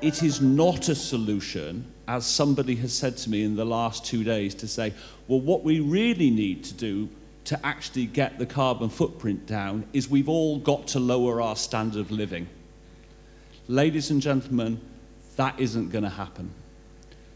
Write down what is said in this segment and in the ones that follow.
it is not a solution, as somebody has said to me in the last 2 days, to say, well, what we really need to do to actually get the carbon footprint down is we've all got to lower our standard of living. Ladies and gentlemen, that isn't going to happen.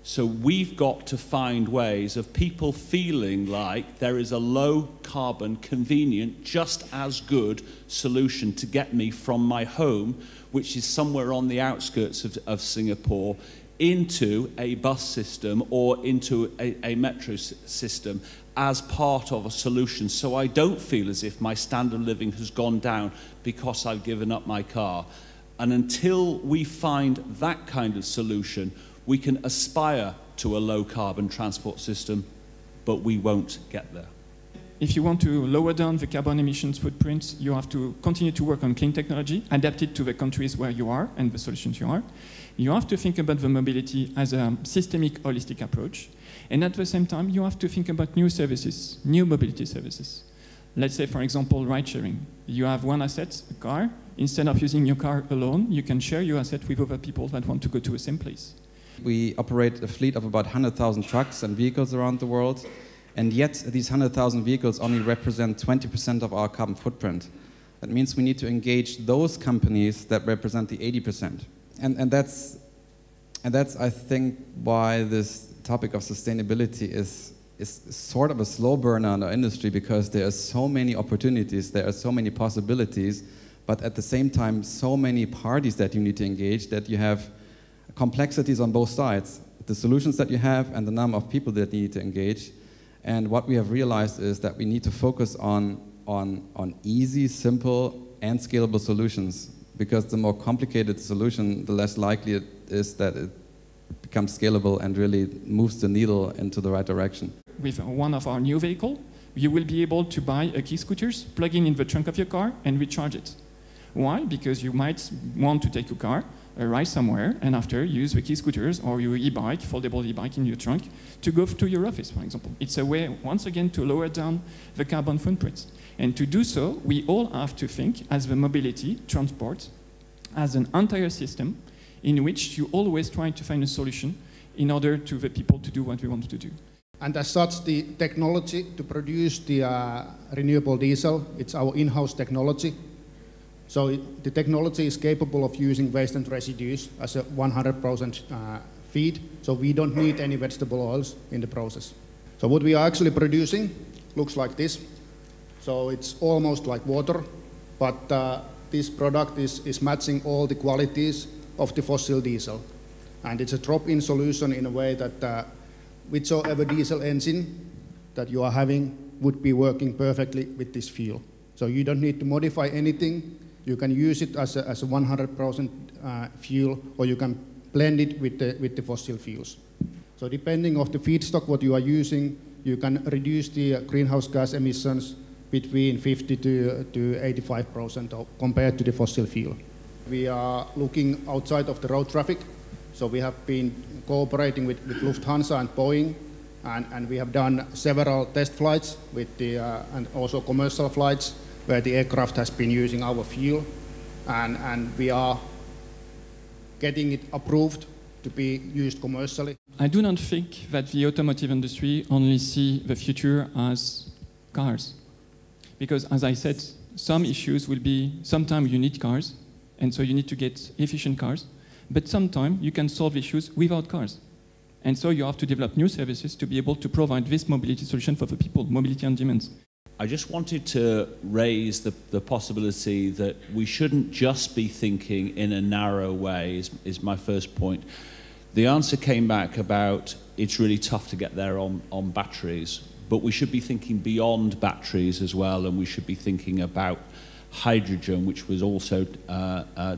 So we've got to find ways of people feeling like there is a low carbon, convenient, just as good solution to get me from my home, which is somewhere on the outskirts of Singapore, into a bus system or into a metro system as part of a solution. So I don't feel as if my standard of living has gone down because I've given up my car. And until we find that kind of solution, we can aspire to a low-carbon transport system, but we won't get there. If you want to lower down the carbon emissions footprint, you have to continue to work on clean technology, adapt it to the countries where you are and the solutions you are. You have to think about the mobility as a systemic, holistic approach. And at the same time, you have to think about new services, new mobility services. Let's say, for example, ride-sharing. You have one asset, a car. Instead of using your car alone, you can share your asset with other people that want to go to the same place. We operate a fleet of about 100,000 trucks and vehicles around the world, and yet these 100,000 vehicles only represent 20% of our carbon footprint. That means we need to engage those companies that represent the 80%. And that's, I think, why this topic of sustainability is sort of a slow burner in our industry, because there are so many opportunities, there are so many possibilities, but at the same time, so many parties that you need to engage that you have complexities on both sides, the solutions that you have and the number of people that you need to engage. And what we have realized is that we need to focus on easy, simple, and scalable solutions, because the more complicated solution, the less likely it is that it becomes scalable and really moves the needle into the right direction. With one of our new vehicles, you will be able to buy a e-scooters, plug in the trunk of your car, and recharge it. Why? Because you might want to take your car, ride somewhere, and after use the e-scooters or your e-bike, foldable e-bike in your trunk, to go to your office, for example. It's a way, once again, to lower down the carbon footprint. And to do so, we all have to think as the mobility, transport, as an entire system in which you always try to find a solution in order to the people to do what we want to do. And as such, the technology to produce the renewable diesel, it's our in-house technology. So the technology is capable of using waste and residues as a 100% feed, so we don't need any vegetable oils in the process. So what we are actually producing looks like this. So it's almost like water, but this product is matching all the qualities of the fossil diesel. And it's a drop-in solution in a way that whichever diesel engine that you are having would be working perfectly with this fuel. So you don't need to modify anything. You can use it as a 100% fuel, or you can blend it with the fossil fuels. So depending on the feedstock what you are using, you can reduce the greenhouse gas emissions between 50 to 85% compared to the fossil fuel. We are looking outside of the road traffic. So we have been cooperating with Lufthansa and Boeing, and we have done several test flights with and also commercial flights, where the aircraft has been using our fuel, and we are getting it approved to be used commercially. I do not think that the automotive industry only see the future as cars. Because as I said, some issues will be, sometimes you need cars, and so you need to get efficient cars, but sometimes you can solve issues without cars. And so you have to develop new services to be able to provide this mobility solution for the people, mobility on demand. I just wanted to raise the possibility that we shouldn't just be thinking in a narrow way, is my first point. The answer came back about it's really tough to get there on batteries, but we should be thinking beyond batteries as well, and we should be thinking about hydrogen, which was also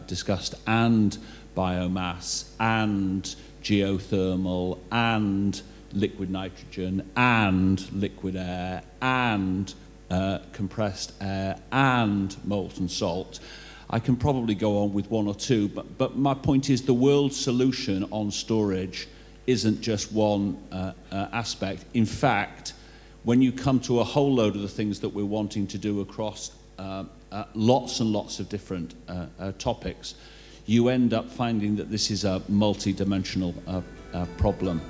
discussed, and biomass, and geothermal, and liquid nitrogen, and liquid air, and compressed air, and molten salt. I can probably go on with one or two, but my point is the world solution on storage isn't just one aspect. In fact, when you come to a whole load of the things that we're wanting to do across lots and lots of different topics, you end up finding that this is a multi-dimensional problem.